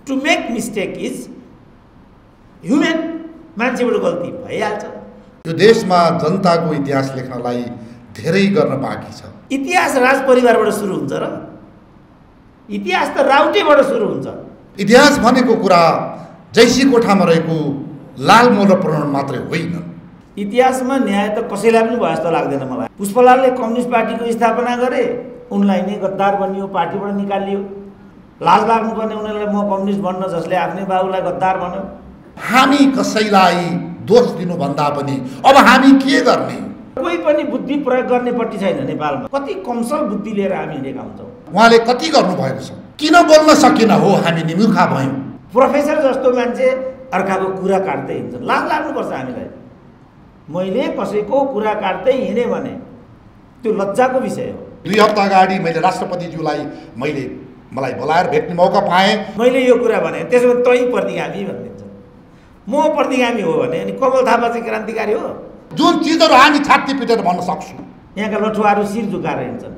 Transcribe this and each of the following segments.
To make mistake is human, मान्छेबाट गल्ती भइहाल्छ। यो देशमा जनताको इतिहास लेख्नलाई धेरै गर्न बाँकी छ। इतिहास राज परिवारबाट सुरु हुन्छ र इतिहास त राउटेबाट सुरु हुन्छ। इतिहास भनेको कुरा जैसी कोठामा रहेको लाल मोहर प्रमाण मात्रै होइन। इतिहासमा न्याय त कसैलाई पनि भयो जस्तो लाग्दैन मलाई। पुष्पलालले कम्युनिस्ट पार्टीको स्थापना गरे, उनलाई नै गद्दार बनियो, पार्टीबाट निकालियो। लाज लाग्नुपर्ने उनीहरूलाई म कम्युनिस्ट बन्न जसले आफ्नै बाबुलाई गद्दार भन्यो। हामी कसैलाई दोष दिनुभन्दा पनि अब हामी के गर्ने? कोही पनि बुद्धि प्रयोग गर्नेपट्टि छैन नेपालमा। कति कमसल बुद्धि लिएर हामी हिँडेका हुन्छौँ। उहाँले कति गर्नुभएको छ? किन बोल्न सकिन हो? हामी निमुखा भयौँ। प्रोफेसर जस्तो मान्छे अर्काको कुरा काट्दै हिँड्छ, लाज लाग्नुपर्छ हामीलाई। मैले कसैको कुरा काट्दै हिँडेँ भने त्यो लज्जाको विषय हो। 2 हप्ता अगाडि मैले राष्ट्रपतिज्यूलाई मलाई बोलाएर भेट्ने मौका पाएँ। मैले यो कुरा भने त्यसो भने तै प्रतिगामी भनिदिन्छ। म प्रतिगामी हो भने अनि कमल थापा चाहिँ क्रान्तिकारी हो? जुन चिजहरू हामी छाती पिटेर भन्न सक्छौँ। यहाँका लठुवाहरू शिर झुकाएर हिँड्छन्,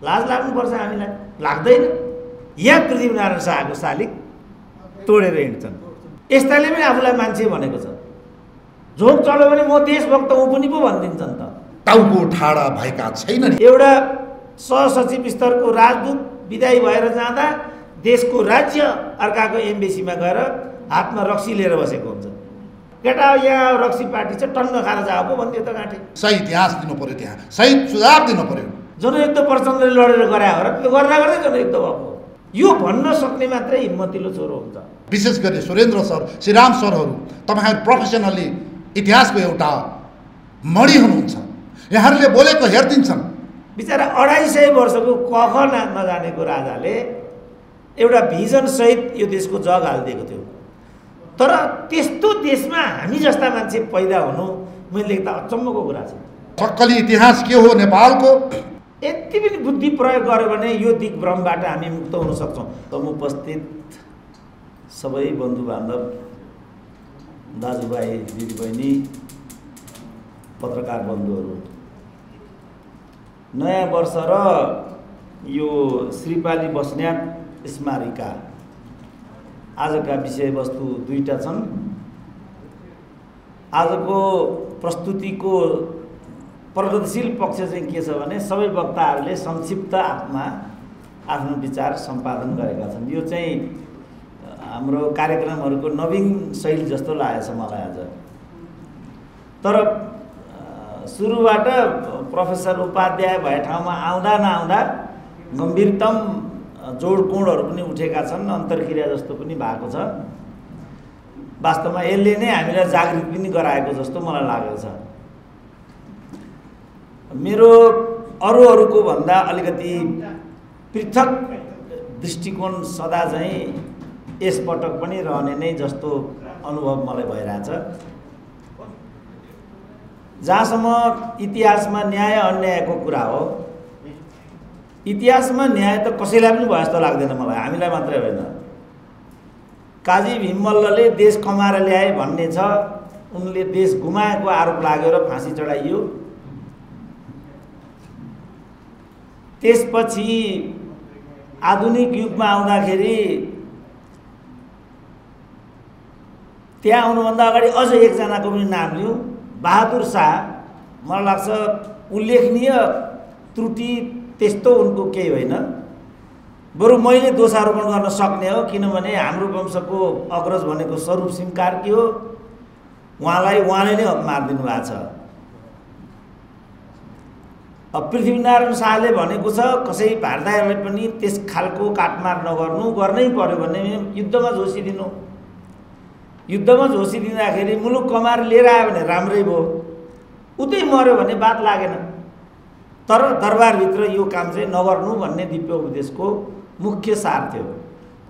लाज लाग्नुपर्छ हामीलाई, लाग्दैन? यहाँ पृथ्वीनारायण शाहको शालिग तोडेर हिँड्छन्। यस्ताले पनि आफूलाई मान्छे भनेको छ। झोक चल्यो भने म देशभक्त हुँ पनि पो भनिदिन्छन् त। टाउको ठाडा भएका छैनन्। एउटा सहसचिव स्तरको राजदूत विदाई भएर जाँदा देशको राज्य अर्काको एम्बेसीमा गएर हातमा रक्सी लिएर बसेको हुन्छ। केटा यहाँ रक्सी पार्टी छ, टन्न खाएर जाओ पो भन्थ्यो त गाँठे। सही इतिहास दिनु पर्यो, त्यहाँ सही सुझाव दिनु पर्यो। जनयुद्ध प्रचण्डले लडेर गरायो र त्यो गर्दा गर्दै जनयुद्ध भएको। यो भन्न सक्ने मात्रै हिम्मतिलो छोरो हुन्छ। विशेष गरी सुरेन्द्र सर, श्रीराम सरहरू, तपाईँहरू प्रोफेसनली इतिहासको एउटा मणि हुनुहुन्छ। यहाँहरूले बोलेको हेरिदिन्छन्। बिचरा 250 वर्षको कख नजानेको राजाले एउटा भिजन सहित यो देशको जग हालिदिएको थियो। तर त्यस्तो देशमा हामी जस्ता मान्छे पैदा हुनु मैले लेख्दा अचम्मको कुरा छ। सक्कली इतिहास के हो नेपालको? यति पनि बुद्धि प्रयोग गर्यो भने यो दिग्भ्रमबाट हामी मुक्त हुन सक्छौँ। उपस्थित सबै बन्धुबान्धव, दाजुभाइ, दिदीबहिनी, पत्रकार बन्धुहरू, नयाँ वर्ष र यो श्रीपाली बस्नेत स्मारिका आजका विषयवस्तु दुईटा छन्। आजको प्रस्तुतिको प्रगतिशील पक्ष चाहिँ के छ भने सबै वक्ताहरूले संक्षिप्त आफ्नो विचार सम्पादन गरेका छन्। यो चाहिँ हाम्रो कार्यक्रमहरूको नवीन शैली जस्तो लागेछ मलाई आज। तर सुरुबाट प्रोफेसर उपाध्याय भए ठाउँमा आउँदा नआउँदा गम्भीरतम जोडकोणहरू पनि उठेका छन्, अन्तर्क्रिया जस्तो पनि भएको छ। वास्तवमा यसले नै हामीलाई जागृत पनि गराएको जस्तो मलाई लागेको छ। मेरो अरूको भन्दा अलिकति पृथक दृष्टिकोण सदा चाहिँ यसपटक पनि रहने नै जस्तो अनुभव मलाई भइरहेछ। जहाँसम्म इतिहासमा न्याय अन्यायको कुरा हो, इतिहासमा न्याय त कसैलाई पनि भयो जस्तो लाग्दैन मलाई, हामीलाई मात्रै होइन। काजी भीममल्लले देश कमाएर ल्याए भन्ने छ, उनले देश गुमाएको आरोप लाग्यो र फाँसी चढाइयो। त्यसपछि आधुनिक युगमा आउँदाखेरि त्यहाँ आउनुभन्दा अगाडि अझ एकजनाको पनि नाम लिउँ, बहादुर शाह। मलाई लाग्छ उल्लेखनीय त्रुटि त्यस्तो उनको केही होइन, बरु मैले दोषारोपण गर्न सक्ने हो। किनभने हाम्रो वंशको अग्रज भनेको स्वरूप सिंह कार्की हो, उहाँले नै मारिदिनु भएको छ। अब पृथ्वीनारायण शाहले भनेको छ कसै भारतीयहरूलाई पनि त्यस खालको काटमार नगर्नु, गर्नै पर्यो भने युद्धमा झोसिदिनु। युद्धमा झोसिदिँदाखेरि मुलुक कमाएर लिएर आयो भने राम्रै भयो, उतै मर्यो भने बात लागेन। तर दरबारभित्र यो काम चाहिँ नगर्नु भन्ने दिव्य उपदेशको मुख्य सार थियो।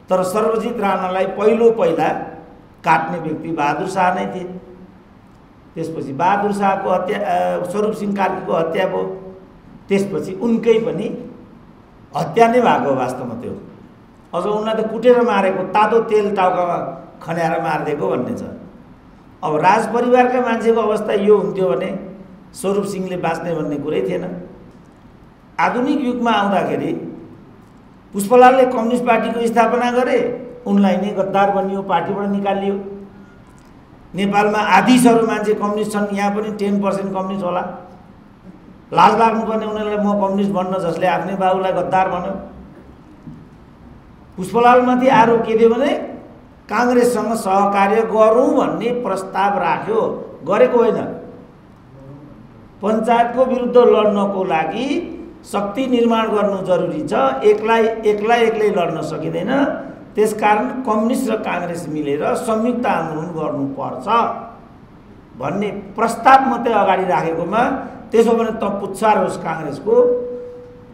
तर सर्वजित राणालाई पहिला काट्ने व्यक्ति बहादुर शाह नै थिए। त्यसपछि बहादुर शाहको हत्या, स्वरूप सिंह कार्कीको हत्या भयो। त्यसपछि उनकै पनि हत्या नै भएको वास्तवमा त्यो। अझ उनलाई त कुटेर मारेको, तातो तेल टाउकामा खन्याएर मारिदिएको भन्ने छ। अब राजपरिवारका मान्छेको अवस्था यो हुन्थ्यो भने स्वरूप सिंहले बाँच्ने भन्ने कुरै थिएन। आधुनिक युगमा आउँदाखेरि पुष्पलालले कम्युनिस्ट पार्टीको स्थापना गरे, उनलाई नै गद्दार बनियो, पार्टीबाट निकालियो। नेपालमा आधीसहरू मान्छे कम्युनिस्ट छन्, यहाँ पनि 10% कम्युनिस्ट होला। लाज लाग्नुपर्ने उनीहरूलाई म कम्युनिस्ट बन्न जसले आफ्नै बाबुलाई गद्दार भन्यो। पुष्पलालमाथि आरोप के दियो भने काङ्ग्रेससँग सहकार्य गरौँ भन्ने प्रस्ताव राख्यो, गरेको होइन। पञ्चायतको विरुद्ध लड्नको लागि शक्ति निर्माण गर्नु जरुरी छ, एक्लै लड्न सकिँदैन। त्यसकारण कम्युनिस्ट र काङ्ग्रेस मिलेर संयुक्त आन्दोलन गर्नुपर्छ भन्ने प्रस्ताव मात्रै अगाडि राखेकोमा त्यसो भने त पुच्छार होस्, काङ्ग्रेसको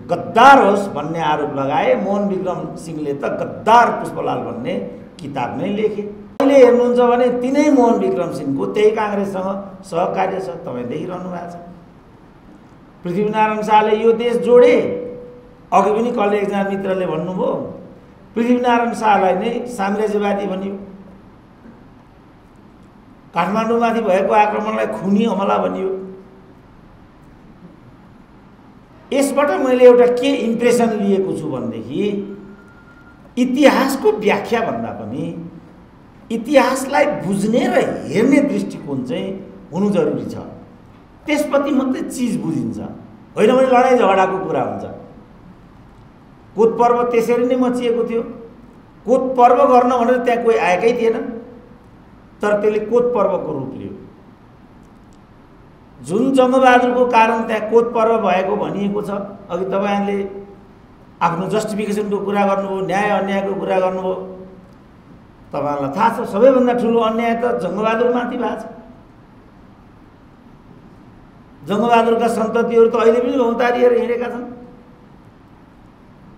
गद्दार होस् भन्ने आरोप लगाए। मोहन विक्रम सिंहले त गद्दार पुष्पलाल भन्ने किताब नै लेखे। अहिले हेर्नुहुन्छ भने तिनै मोहन विक्रम सिंहको त्यही काङ्ग्रेससँग सहकार्य छ, तपाईँ देखिरहनु भएको छ। पृथ्वीनारायण शाहले यो देश जोडे। अघि पनि कसले एकजना मित्रले भन्नुभयो पृथ्वीनारायण शाहलाई नै साम्राज्यवादी भनियो, काठमाडौँमाथि भएको आक्रमणलाई खुनी हमला भनियो। यसबाट मैले एउटा के इम्प्रेसन लिएको छु भनेदेखि इतिहासको व्याख्या भन्दा पनि इतिहासलाई बुझ्ने र हेर्ने दृष्टिकोण चाहिँ हुनु जरुरी छ। त्यसपछि मात्रै चिज बुझिन्छ, होइन भने लडाइँ झगडाको कुरा हुन्छ। कोत पर्व त्यसरी नै मचिएको थियो। कोत पर्व गर्न भनेर त्यहाँ कोही आएकै थिएन, तर त्यसले कोत पर्वको रूप लियो। जुन जङ्गबहादुरको कारण त्यहाँ कोत पर्व भएको भनिएको छ। अघि तपाईँहरूले आफ्नो जस्टिफिकेसनको कुरा गर्नुभयो, न्याय अन्यायको कुरा गर्नुभयो। तपाईँहरूलाई थाहा छ सबैभन्दा ठुलो अन्याय त जङ्गबहादुरमाथि भएको छ। जङ्गबहादुरका सन्ततिहरू त अहिले पनि भौतारिएर हिँडेका छन्।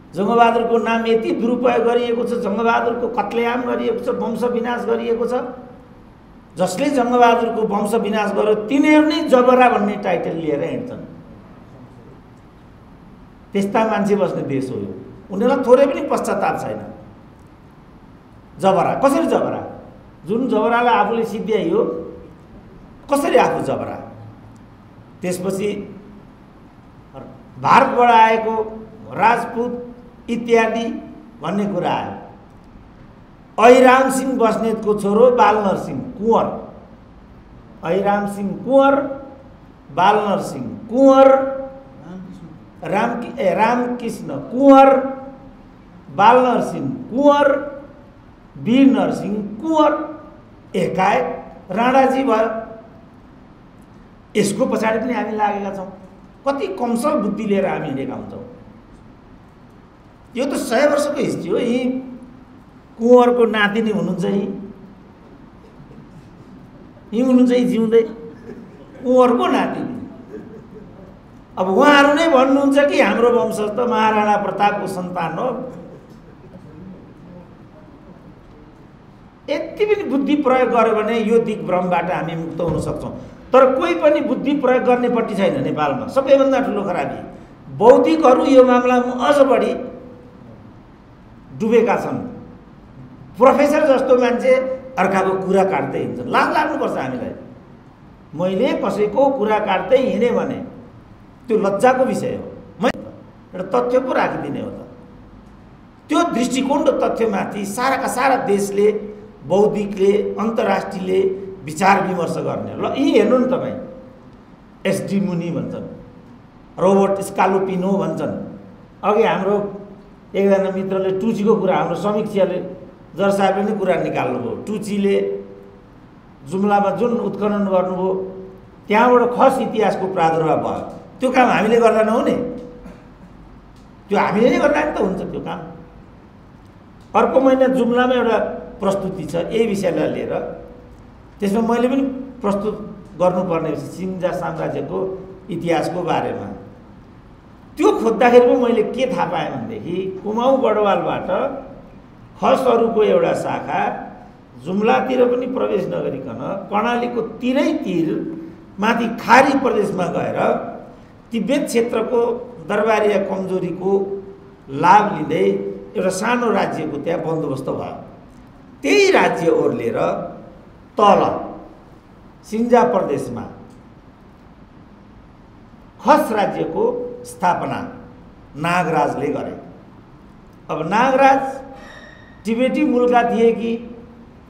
जङ्गबहादुरको नाम यति दुरुपयोग गरिएको छ, जङ्गबहादुरको कत्लेआम गरिएको छ, वंश विनाश गरिएको छ। जसले जङ्गबहादुरको वंश विनाश गर्यो तिनीहरू नै जबरा भन्ने टाइटल लिएर हिँड्छन्। त्यस्ता मान्छे बस्ने देश हो यो। उनीहरूलाई थोरै पनि पश्चाताप छैन। जबरा कसरी जबरा? जुन जबरालाई आफूले सिद्ध्याइयो कसरी आफू जबरा? त्यसपछि भारतबाट आएको राजपूत इत्यादि भन्ने कुरा आयो। अहिराम सिंह बस्नेतको छोरो बालनरसिंह कुँवर, अहिराम सिंह कुँवर, बालनरसिंह कुँवर, रामकृष्ण कुँवर, बालनरसिंह कुँवर, वीर नरसिंह कुँवर, एकाएक राणाजी भयो। यसको पछाडि पनि हामी लागेका छौँ। कति कमसल बुद्धि लिएर हामी हिँडेका हुन्छौँ। यो त 100 वर्षको हिस्ट्री हो। यी कुँवरको नातिनी हुनुहुन्छ, यी हुनुहुन्छ जिउँदै कुँवरको नातिनी। अब उहाँहरू नै भन्नुहुन्छ कि हाम्रो वंश त महाराणा प्रतापको सन्तान हो। यति पनि बुद्धि प्रयोग गर्यो भने यो दिग्भ्रमबाट हामी मुक्त हुन सक्छौँ। तर कोही पनि बुद्धि प्रयोग गर्नेपट्टि छैन नेपालमा। सबैभन्दा ठुलो खराबी बौद्धिकहरू यो मामलामा अझ बढी डुबेका छन्। प्रोफेसर जस्तो मान्छे अर्काको कुरा काट्दै हिँड्छन्। लाज लाग्नुपर्छ हामीलाई। मैले कसैको कुरा काट्दै हिँडेँ भने त्यो लज्जाको विषय हो। म एउटा तथ्य पो राखिदिने हो त। त्यो दृष्टिकोण र तथ्यमाथि साराका सारा देशले, बौद्धिकले, अन्तर्राष्ट्रियले विचार विमर्श गर्ने। ल यी हेर्नु न तपाईँ, एसडी मुनि भन्छन्, रोबर्ट स्कालोपिनो भन्छन्। अघि हाम्रो एकजना मित्रले टुचीको कुरा, हाम्रो समीक्षाले जर साहबले नै कुरा निकाल्नुभयो। टुचीले जुम्लामा जुन उत्खनन गर्नुभयो त्यहाँबाट खस इतिहासको प्रादुर्भाव भयो। त्यो काम हामीले गर्दा नहुने, त्यो हामीले नै गर्दा त हुन्छ त्यो काम। अर्को महिना जुम्लामा एउटा प्रस्तुति छ यही विषयलाई लिएर। त्यसमा मैले पनि प्रस्तुत गर्नुपर्ने सिङ्जा साम्राज्यको इतिहासको बारेमा। त्यो खोज्दाखेरि पो मैले के थाहा पाएँ भनेदेखि कुमाऊ गढवालबाट खसहरूको एउटा शाखा जुम्लातिर पनि प्रवेश नगरिकन कर्णालीको तिरै तिर माथि खारी प्रदेशमा गएर तिब्बत क्षेत्रको दरबारिया कमजोरीको लाभ लिँदै एउटा सानो राज्यको त्यहाँ बन्दोबस्त भयो। त्यही राज्य ओर्लेर तल सिन्जा प्रदेशमा खस राज्यको स्थापना नागराजले गरे। अब नागराज टिबेटी मूलका थिए कि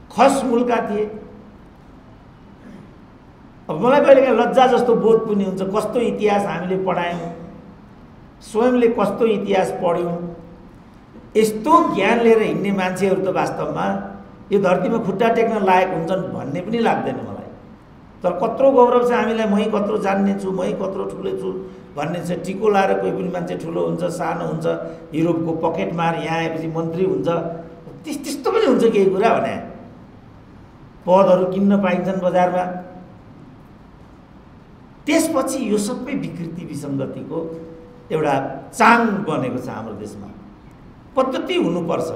खस मूलका थिए? अब मलाई कहिलेकाहीँ लज्जा जस्तो बोध पनि हुन्छ, कस्तो इतिहास हामीले पढायौँ, स्वयंले कस्तो इतिहास पढ्यौँ। यस्तो ज्ञान लिएर हिँड्ने मान्छेहरू त वास्तवमा यो धरतीमा खुट्टा टेक्न लायक हुन्छन् भन्ने पनि लाग्दैन मलाई। तर कत्रो गौरव छ हामीलाई, मै कत्रो जान्ने छु, मै कत्रो ठुलो छु भन्ने छ। टिको लाएर कोही पनि मान्छे ठुलो हुन्छ, सानो हुन्छ, युरोपको पकेट मार यहाँ आएपछि मन्त्री हुन्छ, त्यस्तो पनि हुन्छ केही कुरा भने। पदहरू किन्न पाइन्छन् बजारमा। त्यसपछि यो सबै विकृति विसङ्गतिको एउटा चाङ बनेको छ हाम्रो देशमा। पद्धति हुनुपर्छ,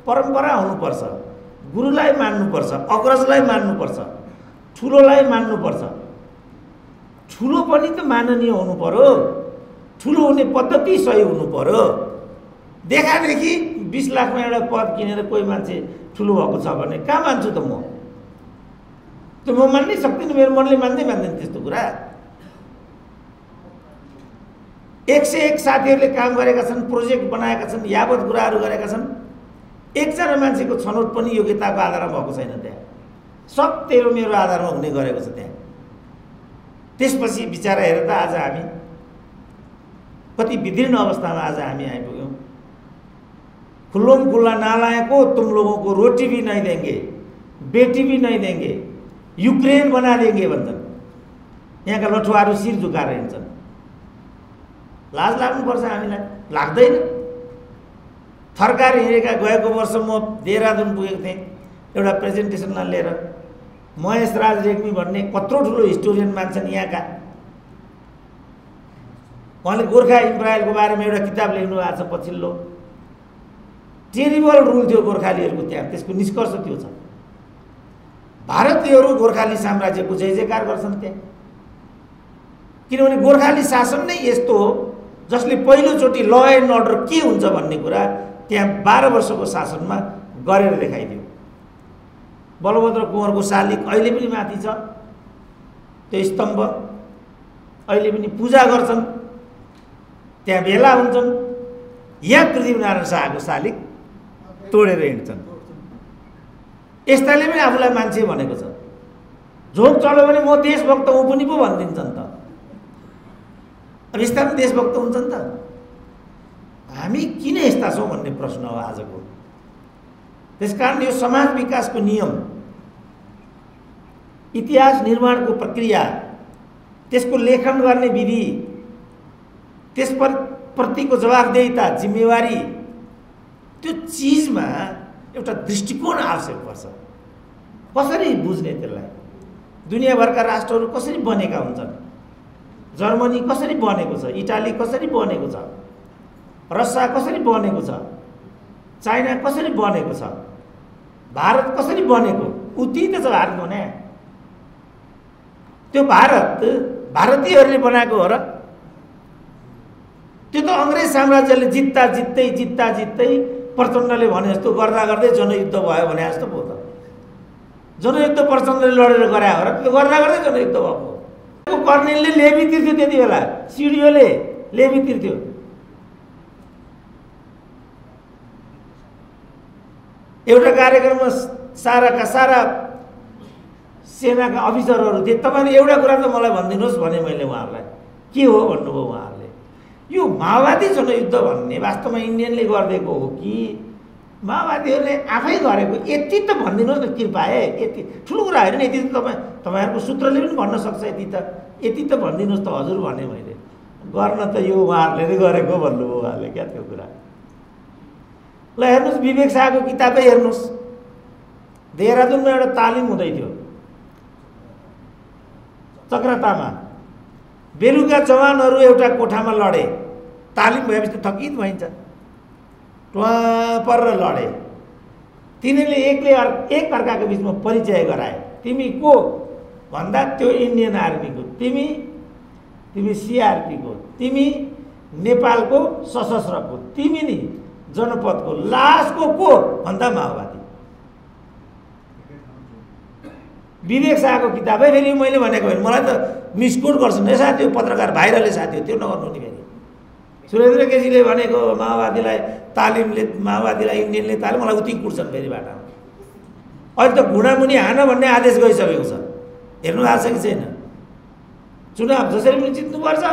परम्परा हुनुपर्छ, गुरुलाई मान्नुपर्छ, अग्रजलाई मान्नुपर्छ, ठुलोलाई मान्नुपर्छ। ठुलो पनि त माननीय हुनु पर्यो, ठुलो हुने पद्धति सही हुनु पर्यो। देखादेखि 20 लाखमा एउटा पद किनेर कोही मान्छे ठुलो भएको छ भने कहाँ मान्छु त म? त्यो म मान्नै सक्दिनँ, मेरो मनले मान्दैन त्यस्तो कुरा। 101 साथीहरूले काम गरेका छन्, प्रोजेक्ट बनाएका छन्, यावत कुराहरू गरेका छन्। एकजना मान्छेको छनौट पनि योग्यताको आधारमा भएको छैन त्यहाँ। सब तेरो मेरो आधारमा हुने गरेको छ त्यहाँ। त्यसपछि बिचारा हेर त आज हामी कति विदीर्ण अवस्थामा आज हामी आइपुग्यौँ। खुल्लोम खुल्ला नालायको तुम लोगों को रोटी भी नहीं देंगे, बेटी भी नहीं देंगे, यूक्रेन बना देंगे भन्छन्। यहाँका लठुवाहरू शिर झुकाएर हिँड्छन्। लाज लाग्नुपर्छ हामीलाई, लाग्दैन? थर्काएर हिँडेका गएको वर्ष म देहरादून पुगेको थिएँ एउटा प्रेजेन्टेसनलाई लिएर। महेश राज रेग्मी भन्ने कत्रो ठुलो हिस्टोरियन मान्छन् यहाँका। उहाँले गोर्खा इम्पायरको बारेमा एउटा किताब लेख्नु भएको छ पछिल्लो। टेरिबल रुल थियो गोर्खालीहरूको त्यहाँ, त्यसको निष्कर्ष त्यो छ। भारतीयहरू गोर्खाली साम्राज्यको जय जयकार गर्छन् त्यहाँ, किनभने गोर्खाली शासन नै यस्तो हो जसले पहिलोचोटि ल एन्ड अर्डर के हुन्छ भन्ने कुरा त्यहाँ 12 वर्षको शासनमा गरेर देखाइदियो। बलभद्र कुँवरको शालिग अहिले पनि माथि छ, त्यो स्तम्भ अहिले पनि पूजा गर्छन्, त्यहाँ भेला हुन्छन्। यहाँ पृथ्वीनारायण शाहको शालिग तोडेर हिँड्छन्। यस्ताले पनि आफूलाई मान्छे भनेको छ। झोक चल्यो भने म देशभक्त हुँ पनि पो भनिदिन्छन् त। अब यस्ता पनि देशभक्त हुन्छन् त। हामी किन यस्ता छौँ भन्ने प्रश्न हो आजको। त्यसकारण यो समाज विकासको नियम, इतिहास निर्माणको प्रक्रिया, त्यसको लेखन गर्ने विधि, त्यस प्रतिको जवाफदेहिता, जिम्मेवारी, त्यो चिजमा एउटा दृष्टिकोण आवश्यक पर्छ। कसरी बुझ्ने त्यसलाई? दुनियाँभरका राष्ट्रहरू कसरी बनेका हुन्छन्? जर्मनी कसरी बनेको छ? इटाली कसरी बनेको छ? रसिया कसरी बनेको छ? चाइना कसरी बनेको छ? भारत कसरी बनेको? उति त छ भारत भने। त्यो भारत भारतीयहरूले बनाएको हो र? त्यो त अङ्ग्रेज साम्राज्यले जित्दा जित्दै प्रचण्डले भने जस्तो गर्दा गर्दै जनयुद्ध भयो भने जस्तो भयो त। जनयुद्ध प्रचण्डले लडेर गरे हो र? त्यो गर्दा गर्दै जनयुद्ध भएको। कर्णेलले लेबी तिर्थ्यो त्यति बेला, सिडिओले लेबी तिर्थ्यो। एउटा कार्यक्रममा साराका सारा सेनाका अफिसरहरू थिए। तपाईँले एउटा कुरा त मलाई भनिदिनुहोस् भने मैले उहाँहरूलाई, के हो भन्नुभयो उहाँहरूले? यो माओवादी जनयुद्ध भन्ने वास्तवमा इन्डियनले गरिदिएको हो कि माओवादीहरूले आफै गरेको? यति त भनिदिनुहोस् न कृपया। यति ठुलो कुरा होइन, यति त तपाईँहरूको सूत्रले पनि भन्न सक्छ। यति त भनिदिनुहोस् त हजुर भने मैले। गर्न त यो उहाँहरूले नै गरेको भन्नुभयो उहाँले। क्या त्यो कुरा? ल हेर्नुहोस्, विवेक शाहको किताबै हेर्नुहोस्। देहरादूनमा एउटा तालिम हुँदै थियो चक्रतामा। बेलुका जवानहरू एउटा कोठामा लडे। तालिम भएपछि थकित भइन्छ, पर लडे। तिनीहरूले एक अर्काको बिचमा परिचय गराए। तिमी को भन्दा त्यो इन्डियन आर्मीको, तिमी सिआरपीको, तिमी नेपालको सशस्त्रको, तिमी नि जनपदको, लास्टको को भन्दा माओवादी। विवेक शाहको किताब है। फेरि मैले भनेको होइन, मलाई त मिसकोट गर्छन् है साथी, पत्रकार भाइरलले साथी हो, त्यो नगर्नु नि। फेरि सुरेन्द्र केसीले भनेको माओवादीलाई इन्डियनले तालिम मलाई उति कुट्छन् फेरि बाटामा। अहिले त घुँडामुनि हान भन्ने आदेश गइसकेको छ, हेर्नु आएको छ कि छैन? चुनाव जसरी पनि जित्नुपर्छ,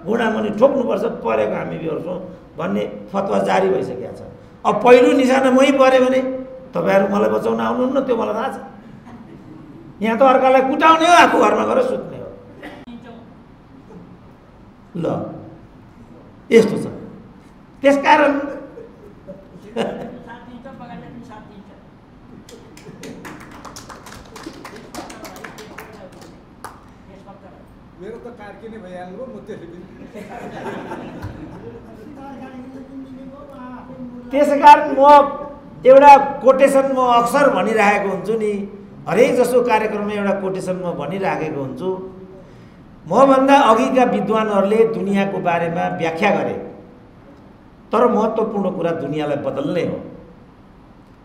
घुँडामुनि ठोक्नुपर्छ, परेको हामी बिहोर्छौँ भन्ने फतवा जारी भइसकेको छ। अब पहिलो निशाना मै पऱ्यो भने तपाईँहरू मलाई बचाउन आउनुहुन्न, त्यो मलाई थाहा छ। यहाँ त अर्कालाई कुटाउने हो, आफू घरमा गएर सुत्ने हो। ल यस्तो छ। त्यसकारण मेरो त कार्किने भइहाल्नु म त्यसकारण म एउटा कोटेसन म अक्सर भनिरहेको हुन्छु नि, हरेक जसो कार्यक्रममा एउटा कोटेसन म भनिराखेको हुन्छु। मभन्दा अघिका विद्वानहरूले दुनियाँको बारेमा व्याख्या गरे, तर महत्त्वपूर्ण कुरा दुनियाँलाई बदल्ने हो।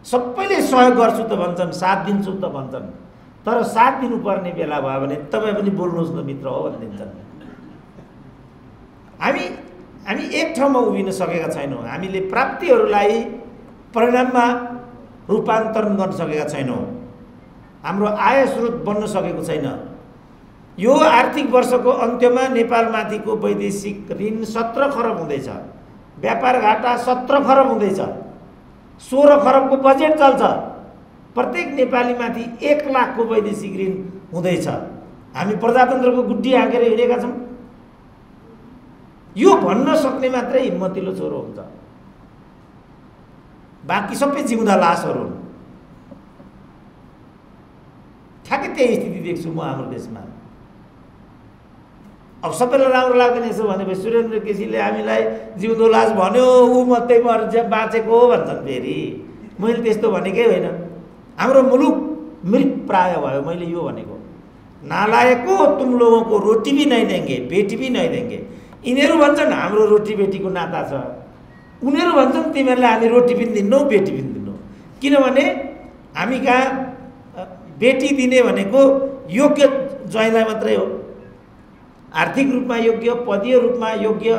सबैले सहयोग गर्छु त भन्छन्, साथ दिन्छु त भन्छन्, तर साथ दिनुपर्ने बेला भयो भने तपाईँ पनि बोल्नुहोस् न मित्र हो भनिदिन्छन्। हामी एक ठाउँमा उभिन सकेका छैनौँ। हामीले प्राप्तिहरूलाई परिणाममा रूपान्तरण गर्न सकेका छैनौँ। हाम्रो आय स्रोत बन्न सकेको छैन। यो आर्थिक वर्षको अन्त्यमा नेपालमाथिको वैदेशिक ऋण 17 खरब हुँदैछ, व्यापार घाटा 17 खरब हुँदैछ, 16 खरबको बजेट चल्छ। प्रत्येक नेपालीमाथि 1 लाखको वैदेशिक ऋण हुँदैछ। हामी प्रजातन्त्रको गुड्डी हाँकेर हिँडेका छौँ। यो भन्न सक्ने मात्रै हिम्मतिलो छोरो हुन्छ, बाँकी सबै जिउँदा लासहरू हुन्। ठ्याक्कै त्यही स्थिति देख्छु म हाम्रो देशमा। अब सबैलाई राम्रो लाग्दैन यसो भनेपछि सुरेन्द्र केसीले हामीलाई जिउँदो लास भन्यो, ऊ मात्रै बाँचेको हो भन्छन् फेरि। मैले त्यस्तो भनेकै होइन। हाम्रो मुलुक मृत प्राय भयो। मैले यो भनेको नालायको तुम लोगों को रोटी भी नहीं देंगे, बेटी भी नहीं देंगे। यिनीहरू भन्छन् हाम्रो रोटी बेटीको नाता छ, उनीहरू भन्छन् तिमीहरूलाई हामी रोटी पनि दिन्नौ, बेटी पनि दिन्नौ। किनभने हामी कहाँ बेटी दिने भनेको योग्य ज्वाइँलाई मात्रै हो, आर्थिक रूपमा योग्य, पदीय रूपमा योग्य,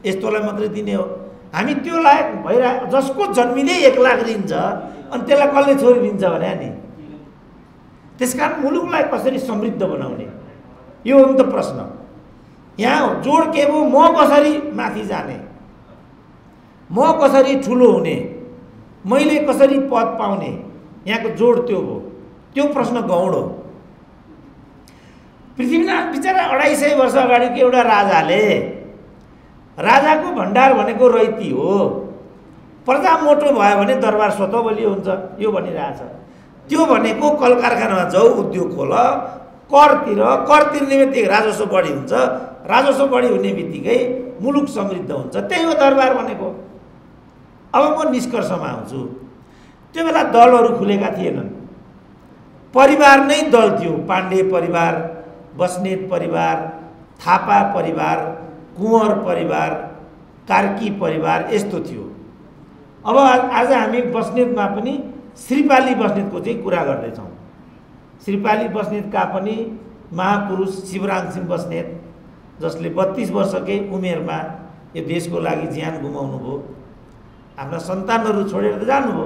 यस्तोलाई मात्रै दिने हो। हामी त्यो लायक भइरहेको, जसको जन्मिँदै 1 लाख दिन्छ अनि त्यसलाई कसले छोरी दिन्छ भने नि। त्यसकारण मुलुकलाई कसरी समृद्ध बनाउने, यो हो नि त प्रश्न। यहाँ जोड के हो? म कसरी माथि जाने, म कसरी ठुलो हुने, मैले कसरी पद पाउने, यहाँको जोड त्यो हो। त्यो प्रश्न गौण हो। पृथ्वीनाथ बिचरा 250 वर्ष अगाडिको एउटा राजाले, राजाको भण्डार भनेको रैती हो, प्रजा मोटो भयो भने दरबार स्वतः बलियो हुन्छ, यो भनिरहेछ। त्यो भनेको कल कारखानामा जाऊ, उद्योग खोल, कर तिर्ने बित्तिकै राजस्व बढी हुन्छ, राजस्व बढी हुने बित्तिकै मुलुक समृद्ध हुन्छ। त्यही हो दरबार भनेको। अब म निष्कर्षमा आउँछु। त्यो बेला दलहरू खुलेका थिएनन्, परिवार नै दल थियो। पाण्डे परिवार, बस्नेत परिवार, थापा परिवार, कुँवर परिवार, कार्की परिवार, यस्तो थियो। अब आज हामी बस्नेतमा पनि श्रीपाली बस्नेतको चाहिँ कुरा गर्दैछौँ। श्रीपाली बस्नेतका पनि महापुरुष शिवरामसिंह बस्नेत, जसले 32 वर्षकै उमेरमा यो देशको लागि ज्यान गुमाउनु भयो, आफ्ना सन्तानहरू छोडेर त जानुभयो।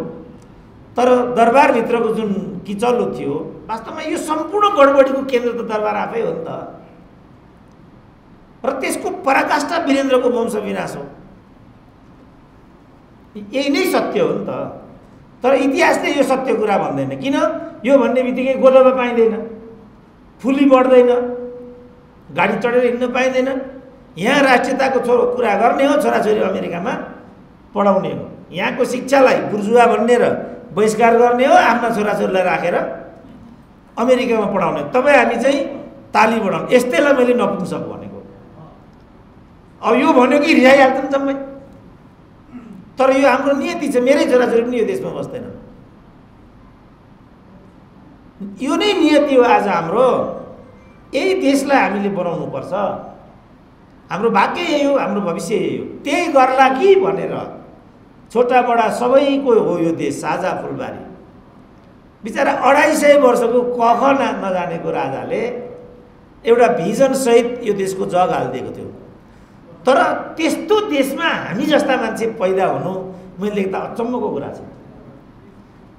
तर दरबारभित्रको जुन किचलो थियो, वास्तवमा यो सम्पूर्ण गडबडीको केन्द्र त दरबार आफै हो नि त। र त्यसको पराकाष्ठा वीरेन्द्रको वंश विनाश हो। यही नै सत्य हो नि त। तर इतिहासले यो सत्य कुरा भन्दैन। किन? यो भन्ने बित्तिकै गोदमा पाइँदैन, फुली बढ्दैन, गाडी चढेर हिँड्न पाइँदैन। यहाँ राष्ट्रियताको कुरा गर्ने हो, छोराछोरी अमेरिकामा पढाउने हो। यहाँको शिक्षालाई बुर्जुवा भन्ने र बहिष्कार गर्ने हो, आफ्ना छोराछोरीलाई राखेर अमेरिकामा पढाउने। तपाईँ हामी चाहिँ ताली बढाउँ, यस्तैलाई मैले नपुंसक भनेको। अब यो भन्यो कि रिसाइहाल्छन् जम्मै। तर यो हाम्रो नियति छ। मेरै छोराछोरी पनि यो देशमा बस्दैन। यो नै नियति हो आज हाम्रो। यही देशलाई हामीले बनाउनु पर्छ। हाम्रो भाग्य यही हो, हाम्रो भविष्य यही हो। त्यही गर्ला कि भनेर छोटा बडा सबैको हो यो देश, साझा फुलबारी। बिचरा 250 वर्षको कख नजानेको राजाले एउटा भिजन सहित यो देशको जग हालिदिएको थियो। तर त्यस्तो देशमा हामी जस्ता मान्छे पैदा हुनु मैले देख्दा अचम्मको कुरा छ।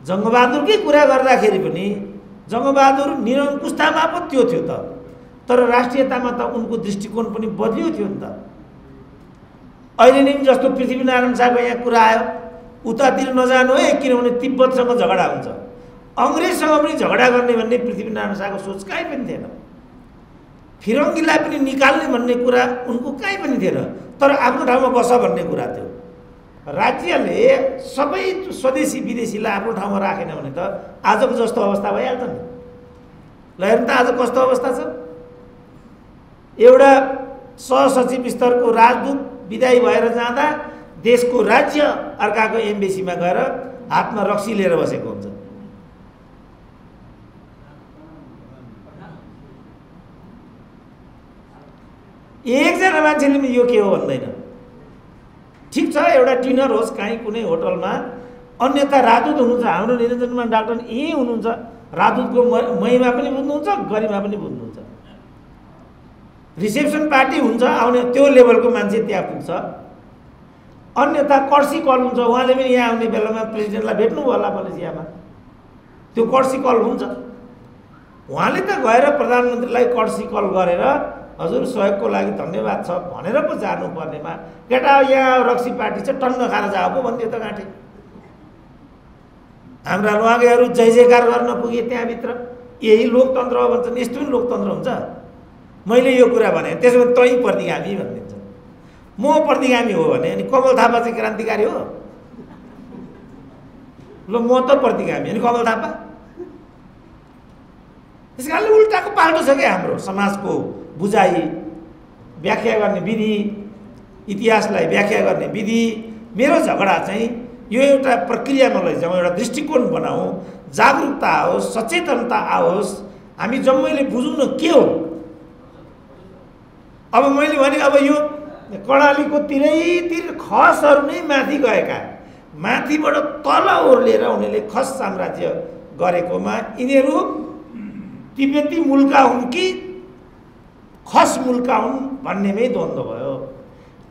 जङ्गबहादुरकै कुरा गर्दाखेरि पनि जङ्गबहादुर निरङ्कुशतामा पो त्यो थियो त, तर राष्ट्रियतामा त उनको दृष्टिकोण पनि बदलियो थियो नि त। अहिले नै जस्तो पृथ्वीनारायण शाहको यहाँ कुरा आयो, उतातिर नजानु है किनभने तिब्बतसँग झगडा हुन्छ, अङ्ग्रेजसँग पनि झगडा गर्ने भन्ने पृथ्वीनारायण शाहको सोच कहीँ पनि थिएन। फिरङ्गीलाई पनि निकाल्ने भन्ने कुरा उनको कहीँ पनि थिएन, तर आफ्नो ठाउँमा बस भन्ने कुरा थियो। राज्यले सबै स्वदेशी विदेशीलाई आफ्नो ठाउँमा राखेन भने त आजको जस्तो अवस्था भइहाल्छ नि। ल हेर्नु त आज कस्तो अवस्था छ। एउटा सहसचिव स्तरको राजदूत विदाई भएर जाँदा देशको राज्य अर्काको एम्बेसीमा गएर हातमा रक्सी लिएर बसेको हुन्छ। एकजना मान्छेले पनि यो के हो भन्दैन। ठिक छ, एउटा डिनर होस् कहीँ कुनै होटलमा, अन्यथा राजदूत हुनुहुन्छ, हाम्रो निरञ्जनमान डाक्टर यहीँ हुनुहुन्छ, राजदूतको महिमा पनि बुझ्नुहुन्छ, गरिमा पनि बुझ्नुहुन्छ। रिसेप्सन पार्टी हुन्छ, आउने त्यो लेभलको मान्छे त्यहाँ पुग्छ। अन्यथा कर्सी कल हुन्छ, उहाँले पनि यहाँ आउने बेलामा प्रेसिडेन्टलाई भेट्नुभयो होला मलेसियामा, त्यो कर्सी कल हुन्छ। उहाँले त गएर प्रधानमन्त्रीलाई कर्सी कल गरेर हजुर सहयोगको लागि धन्यवाद छ भनेर पो जानुपर्नेमा केटा यहाँ रक्सी पार्टी छ टन्न खाएर जाऊ पो भन्थ्यो त गाँठे। हाम्रा लुवागेहरू जय जयकार गर्न पुगे त्यहाँभित्र। यही लोकतन्त्र हो भन्छन्, यस्तो पनि लोकतन्त्र हुन्छ। मैले यो कुरा भने त्यसो भने तै प्रतिगामी भनिदिन्छ। म प्रतिगामी हो भने अनि कमल थापा चाहिँ क्रान्तिकारी हो? ल म त प्रतिगामी अनि कमल थापा? त्यस कारणले उल्टाको पाल्टो छ क्या हाम्रो समाजको बुझाइ, व्याख्या गर्ने विधि, इतिहासलाई व्याख्या गर्ने विधि। मेरो झगडा चाहिँ यो एउटा प्रक्रियामा लैजाउँ, एउटा दृष्टिकोण बनाऊ, जागरुकता आओस्, सचेतनता आओस्, हामी जम्मैले बुझौँ न के हो। अब मैले भने अब यो कर्णालीको तिरैतिर खसहरू नै माथि गएका, माथिबाट तल ओर्लेर उनीहरूले खस साम्राज्य गरेकोमा यिनीहरू तिब्बती मुल्का हुन् कि खस मुल्का हुन् भन्नेमै द्वन्द्व भयो।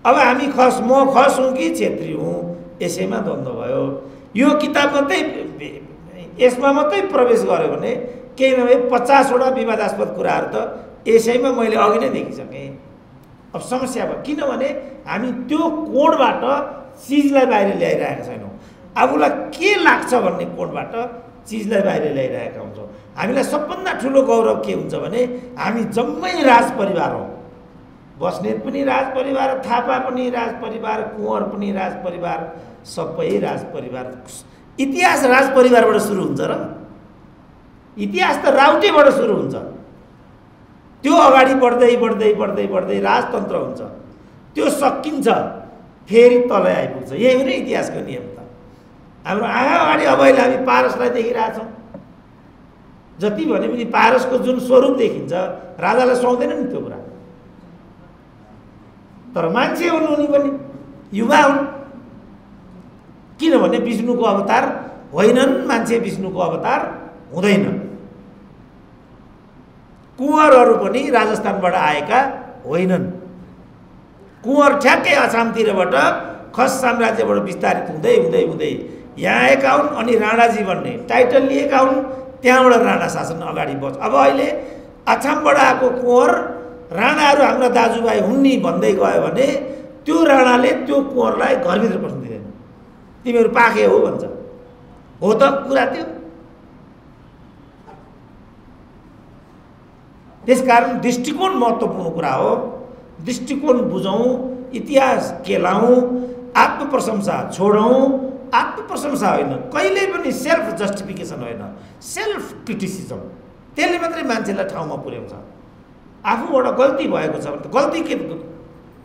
अब हामी खस, म खस हुँ कि छेत्री हुँ, यसैमा द्वन्द्व भयो। यो किताब मात्रै यसमा मात्रै प्रवेश गर्यो भने केही नभए 50वटा विवादास्पद कुराहरू त यसैमा मैले अघि नै देखिसकेँ। अब समस्या भयो किनभने हामी त्यो कोणबाट चिजलाई बाहिर ल्याइरहेका छैनौँ। आफूलाई के लाग्छ भन्ने कोणबाट चिजलाई बाहिर ल्याइरहेका हुन्छौँ। हामीलाई सबभन्दा ठुलो गौरव के हुन्छ भने हामी जम्मै राज परिवार हौँ। बस्नेत पनि राज परिवार, थापा पनि राज परिवार, कुँवर पनि राज परिवार, सबै राज परिवार। इतिहास राज परिवारबाट सुरु हुन्छ र इतिहास त राउटेबाट सुरु हुन्छ। त्यो अगाडि बढ्दै बढ्दै बढ्दै बढ्दै राजतन्त्र हुन्छ, त्यो सकिन्छ, फेरि तलै आइपुग्छ। यही हो नि इतिहासको नियम त। हाम्रो आँखा अगाडि अब अहिले हामी पारसलाई देखिरहेछौँ। जति भने पनि पारसको जुन स्वरूप देखिन्छ राजालाई सुहाउँदैन नि त्यो कुरा। तर मान्छे हुन् उनी पनि, युवा हुन्। किनभने विष्णुको अवतार होइनन्, मान्छे विष्णुको अवतार हुँदैन। कुँवरहरू पनि राजस्थानबाट आएका होइनन्। कुँवर ठ्याक्कै आसामतिरबाट खस साम्राज्यबाट विस्तारित हुँदै हुँदै हुँदै यहाँ आएका हुन्, अनि राणाजी भन्ने टाइटल लिएका हुन्, त्यहाँबाट राणा शासन अगाडि बढ्छ। अब अहिले आसामबाट आएको कुँवर राणाहरू हाम्रा दाजुभाइ हुन् नि भन्दै गयो भने त्यो राणाले त्यो कुँवरलाई घरभित्र पस्न दिँदैन। तिमीहरू पाखे हो भन्छ। हो त कुरा त्यो। त्यसकारण दृष्टिकोण महत्त्वपूर्ण कुरा हो। दृष्टिकोण बुझौँ, इतिहास केलाउँ, आत्मप्रशंसा छोडौँ। आत्मप्रशंसा होइन, कहिल्यै पनि सेल्फ जस्टिफिकेसन होइन, सेल्फ क्रिटिसिजम। त्यसले मात्रै मान्छेलाई ठाउँमा पुर्याउँछ। आफूबाट गल्ती भएको छ भने गल्ती के,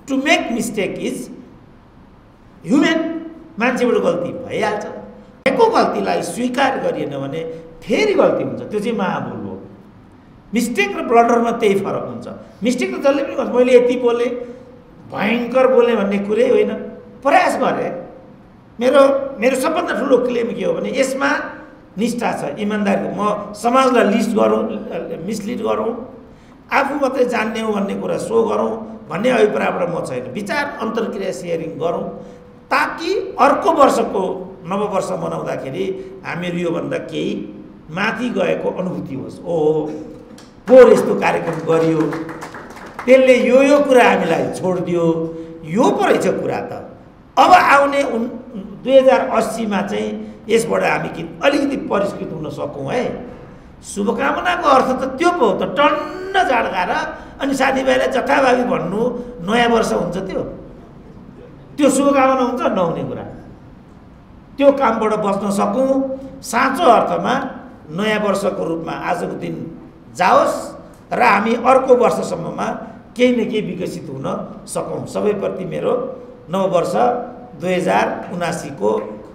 to make mistake is human. मान्छेबाट गल्ती भइहाल्छ। भएको गल्तीलाई स्वीकार गरिएन भने फेरि गल्ती हुन्छ, त्यो चाहिँ महाभुल हो। मिस्टेक र ब्लन्डरमा त्यही फरक हुन्छ। मिस्टेक त जसले पनि गर्छ, मैले यति बोलेँ, भयङ्कर बोलेँ भन्ने कुरै होइन, प्रयास गरेँ। मेरो सबभन्दा ठुलो क्लेम के हो भने यसमा निष्ठा छ, इमान्दारी। म समाजलाई मिसलिड गरौँ, आफू मात्रै जान्ने हो भन्ने कुरा सो गरौँ भन्ने अभिप्रायबाट म छैन। विचार अन्तर्क्रिया सेयरिङ गरौँ ताकि अर्को वर्षको नववर्ष मनाउँदाखेरि हामीहरू योभन्दा केही माथि गएको अनुभूति होस्। ओहो पोहोर यस्तो कार्यक्रम गरियो, त्यसले यो कुरा हामीलाई छोडिदियो, यो पो रहेछ कुरा त। अब आउने 2080मा चाहिँ यसबाट हामी अलिकति परिष्कृत हुन सकौँ है। शुभकामनाको अर्थ त त्यो पो हो त, टन्न जाड खाएर अनि साथीभाइलाई जथाभावी भन्नु नयाँ वर्ष हुन्छ त्यो शुभकामना हुन्छ नहुने कुरा। त्यो कामबाट बच्न सकौँ, साँचो अर्थमा नयाँ वर्षको रूपमा आजको दिन जाओस् र हामी अर्को वर्षसम्ममा केही न केही विकसित हुन सकौँ। सबैप्रति मेरो नववर्ष 2079 को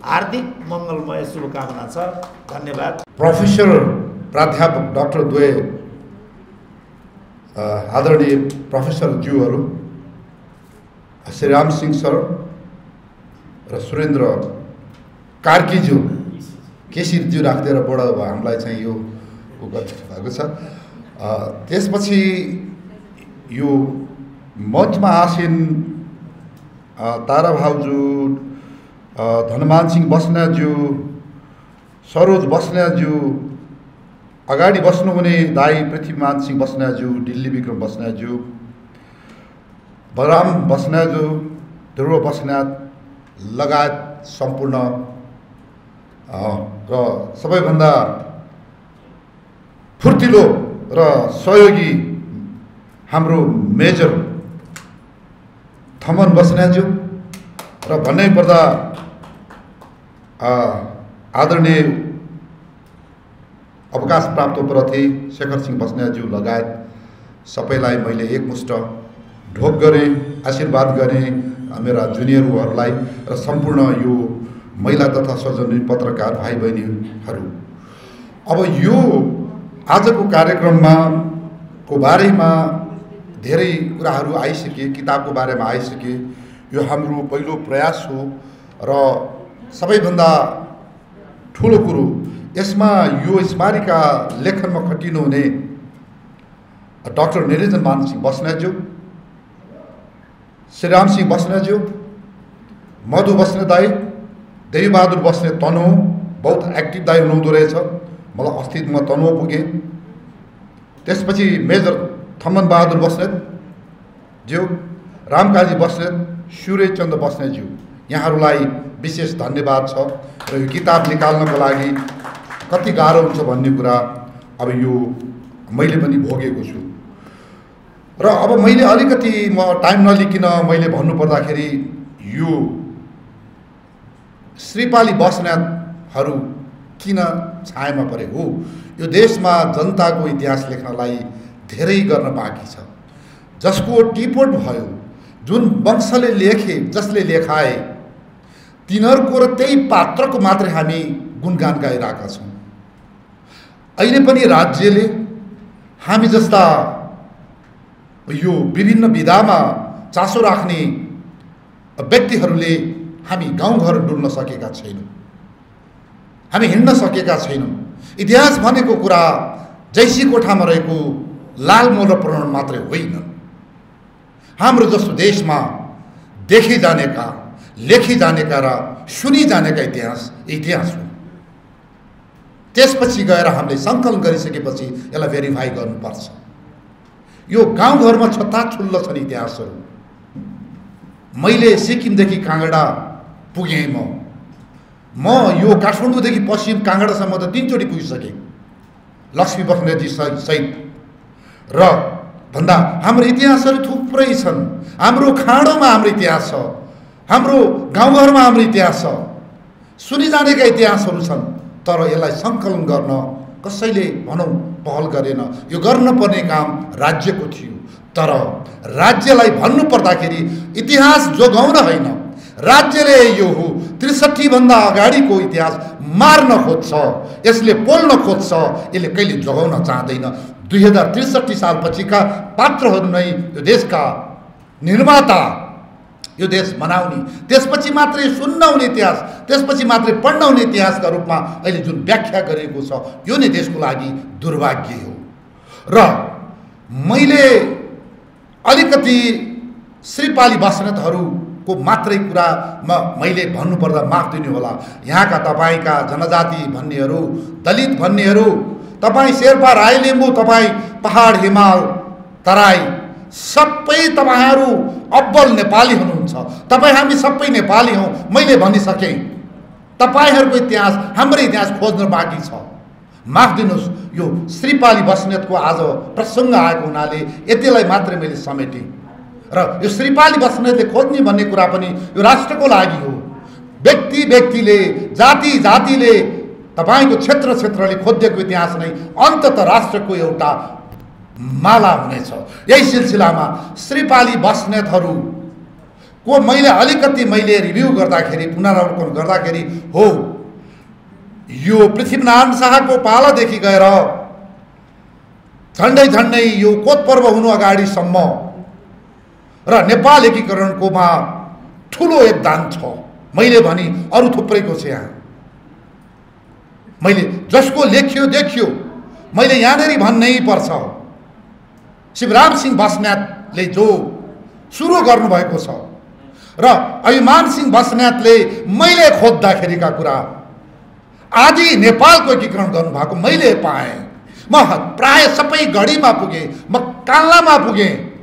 हार्दिक मङ्गलमय शुभकामना छ। धन्यवाद। प्रोफेसर प्राध्यापक डाक्टर द्वय आदरणीय प्रोफेसर ज्यूहरू श्री राम सिंह सर र सुरेन्द्र कार्कीज्यू केसीज्यू राख्दै बडा हामीलाई चाहिँ यो भएको छ। त्यसपछि यो मञ्चमा आसीन तारा भाउजू, धनमान सिंह बस्नेतज्यू, सरोज बस्नेतज्यू, अगाडि बस्नुहुने दाई पृथ्वीमान सिंह बस्नेतज्यू, दिल्ली विक्रम बस्नेतज्यू, बलराम बस्नेतज्यू, ध्रुव बस्नेत लगायत सम्पूर्ण र सबैभन्दा फुर्तिलो र सहयोगी हाम्रो मेजर थमन बस्नेतज्यू र भन्नै पर्दा आदरणीय अवकाश प्राप्त प्रति शेखर सिंह बस्नेतज्यू लगायत सबैलाई मैले एकमुष्ट ढोक गरेँ, आशीर्वाद गरेँ मेरा जुनियरहरूलाई र सम्पूर्ण यो महिला तथा सजन पत्रकार भाइ बहिनीहरू। अब यो आजको कार्यक्रममा को बारेमा धेरै कुराहरू आइसके, किताबको बारेमा आइसके। यो हाम्रो पहिलो प्रयास हो र सबैभन्दा ठुलो कुरो यसमा यो स्मारिका लेखनमा खटिनुहुने डाक्टर निरञ्जन मान सिंह बस्नेतज्यू, श्रीराम सिंह बस्नेतज्यू, मधु बस्नेत दाई, देवीबहादुर बस्नेत तनहुँ बहुत एक्टिभ दाई हुनुहुँदो रहेछ। मलाई अस्ति म तनहुँ पुगेँ। त्यसपछि मेजर थमन बहादुर बस्नेतज्यू, रामकाजी बस्नेत, सूर्यचन्द्र बस्नेतज्यू, यहाँहरूलाई विशेष धन्यवाद छ। र यो किताब निकाल्नको लागि कति गाह्रो हुन्छ भन्ने कुरा अब यो मैले पनि भोगेको छु। र अब मैले अलिकति म टाइम नलिकन मैले भन्नुपर्दाखेरि यो श्रीपाली बस्नेतहरू किन छायामा परे हो। यो देशमा जनताको इतिहास लेख्नलाई धेरै गर्न बाँकी छ। जसको टिपोट भयो, जुन वंशले लेखे, जसले लेखाए, तिनीहरूको र त्यही पात्रको मात्रै हामी गुणगान गाइरहेका छौँ। अहिले पनि राज्यले हामी जस्ता यो विभिन्न विधामा चासो राख्ने व्यक्तिहरूले हामी गाउँघर डुल्न सकेका छैनौँ, हामी हिँड्न सकेका छैनौँ। इतिहास भनेको कुरा जैसी कोठामा रहेको लालमोल र प्रमाण मात्रै होइन। हाम्रो जस्तो देशमा देखे जानेका, लेखी जानेका र सुनी जानेका इतिहास हो। त्यसपछि गएर हामीले सङ्कलन गरिसकेपछि यसलाई भेरिफाई गर्नुपर्छ। यो गाउँघरमा छत्ताछुल्ल छन् इतिहासहरू। मैले सिक्किमदेखि काँगडा पुगेँ। म यो काठमाडौँदेखि पश्चिम काँगडासम्म त 3 चोटि पुगिसकेँ लक्ष्मी बस्नेतजी सहित। र भन्दा हाम्रो इतिहासहरू थुप्रै छन्। हाम्रो खाडोमा हाम्रो इतिहास छ, हाम्रो गाउँघरमा हाम्रो इतिहास छ, सुनि जानेका इतिहासहरू छन्। तर यसलाई सङ्कलन गर्न कसैले भनौँ पहल गरेन। यो गर्नुपर्ने काम राज्यको थियो। तर राज्यलाई भन्नुपर्दाखेरि इतिहास जोगाउन होइन, राज्यले यो हो 63 भन्दा अगाडिको इतिहास मार्न खोज्छ, यसले बोल्न खोज्छ, यसले कहिले जोगाउन चाहँदैन। 2063 सालपछिका पात्रहरू नै यो देशका निर्माता, यो देश बनाउने, त्यसपछि मात्रै सुन्न हुने इतिहास, त्यसपछि मात्रै पढ्न हुने इतिहासका रूपमा अहिले जुन व्याख्या गरिएको छ, यो नै देशको लागि दुर्भाग्य हो। र मैले अलिकति श्रीपाली बस्नेतहरूको मात्रै कुरा मैले भन्नुपर्दा माफ दिनु होला। यहाँका तपाईँका जनजाति भन्नेहरू, दलित भन्नेहरू, तपाईँ शेर्पा, राई लिम्बू, तपाईँ पहाड, हिमाल, तराई, सबै तपाईँहरू अब्बल नेपाली हुनुहुन्छ। तपाईँ हामी सबै नेपाली हौँ। मैले भनिसकेँ, तपाईँहरूको इतिहास हाम्रो इतिहास खोज्न बाँकी छ। माफ दिनुहोस्, यो श्रीपाली बस्नेतको आज प्रसङ्ग आएको हुनाले यतिलाई मात्रै मैले समेटेँ। र यो श्रीपाली बस्नेतले खोज्ने भन्ने कुरा पनि यो राष्ट्रको लागि हो। व्यक्ति व्यक्तिले, जाति जातिले, तपाईँको क्षेत्र क्षेत्रले खोजेको इतिहास नै अन्ततः राष्ट्रको एउटा माला हुनेछ। यही सिलसिलामा श्रीपाली बस्नेतहरूको मैले अलिकति रिभ्यू गर्दाखेरि, पुनरावलोकन गर्दाखेरि हो, यो पृथ्वीनारायण शाहको पालादेखि गएर झन्डै झन्डै यो कोत पर्व हुनु अगाडिसम्म र नेपाल एकीकरणकोमा ठुलो योगदान छ। मैले भने अरू थुप्रैको छ। यहाँ मैले जसको लेख्यो देखियो, मैले यहाँनिर भन्नै पर्छ, शिवराम सिंह बस्नेतले जो सुरु गर्नुभएको छ र अभिमान सिंह बस्नेतले मैले खोज्दाखेरिका कुरा, आदि नेपालको एकीकरण गर्नुभएको मैले पाएँ। म प्राय सबै गढीमा पुगेँ, म कान्लामा पुगेँ।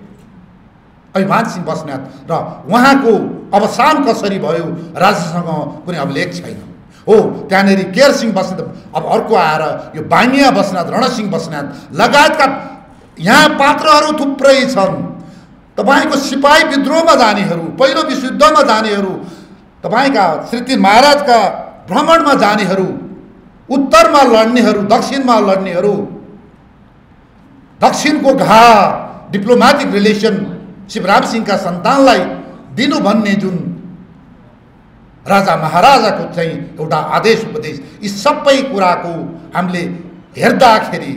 अभिमान सिंह बस्नेत र उहाँको अवसान कसरी भयो राज्यसँग कुनै अभिलेख छैन। हो, त्यहाँनिर केयर सिंह बस्नेत, अब अर्को आएर यो बानिया बस्नेत, रणसिंह बस्नेत लगायतका यहाँ पात्रहरू थुप्रै छन्। तपाईँको सिपाही विद्रोहमा जानेहरू, पहिलो विश्वयुद्धमा जानेहरू, तपाईँका श्री महाराजका भ्रमणमा जानेहरू, उत्तरमा लड्नेहरू, दक्षिणमा लड्नेहरू, दक्षिणको घा डिप्लोमेटिक रिलेसन शिवराम सिंहका सन्तानलाई दिनु भन्ने जुन राजा महाराजाको चाहिँ एउटा आदेश उपदेश, यी सबै कुराको हामीले हेर्दाखेरि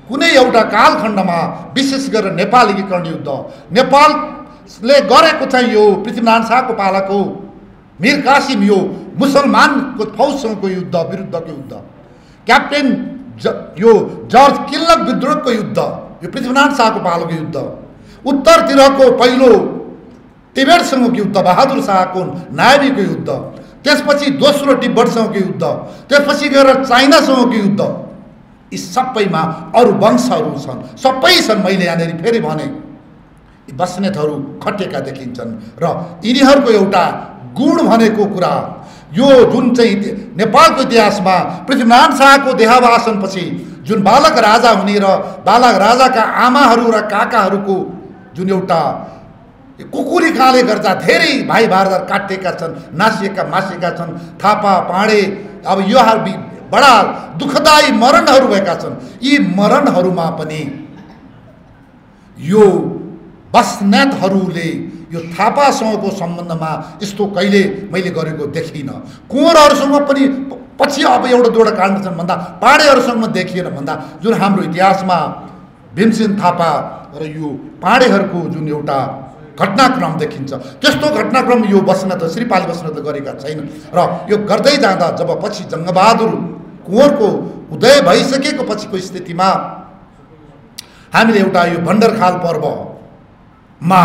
कुनै एउटा कालखण्डमा विशेष गरेर नेपाल एकीकरण युद्ध, नेपालले गरेको चाहिँ यो पृथ्वीनारायण शाहको पालाको मीर कासिम यो मुसलमानको फौजसँगको युद्ध, विरुद्धको युद्ध, क्याप्टेन यो जर्ज किल्लक विद्रोहको युद्ध, यो पृथ्वीनारायण शाहको पालाको युद्ध, उत्तरतिरको पहिलो तिब्बतसँगको युद्ध, बहादुर शाहको नायबीको युद्ध, त्यसपछि दोस्रो तिब्बतसँगको युद्ध, त्यसपछि गएर चाइनासँगको युद्ध, यी सबैमा अरू वंशहरू छन्, सबै छन्। मैले यहाँनिर फेरि भने बस्नेतहरू खटेका देखिन्छन् र यिनीहरूको एउटा गुण भनेको कुरा यो जुन चाहिँ नेपालको इतिहासमा पृथ्वीनारायण शाहको देहावसानपछि जुन बालक राजा हुने र बालक राजाका आमाहरू र काकाहरूको जुन एउटा कुकुरी काले गर्दा धेरै भाइ भारदार काटिएका छन्, नासिएका मासिएका छन्, थापा पाँडे, अब यो बडा दुःखदायी मरणहरू भएका छन्। यी मरणहरूमा पनि यो बस्नेतहरूले यो थापासँगको सम्बन्धमा यस्तो कहिले मैले गरेको देखिनँ। कुँवरहरूसँग पनि पछि अब एउटा दुईवटा काण्ड छन् भन्दा पाँडेहरूसँग देखिएन भन्दा जुन हाम्रो इतिहासमा भीमसेन थापा र यो पाँडेहरूको जुन एउटा घटनाक्रम देखिन्छ, त्यस्तो घटनाक्रम यो बस्नेत श्रीपाली बस्नेतले गरेका छैनन्। र यो गर्दै जाँदा जब पछि जङ्गबहादुर कुँवरको उदय भइसकेको पछिको स्थितिमा हामीले एउटा यो भण्डरखाल पर्वमा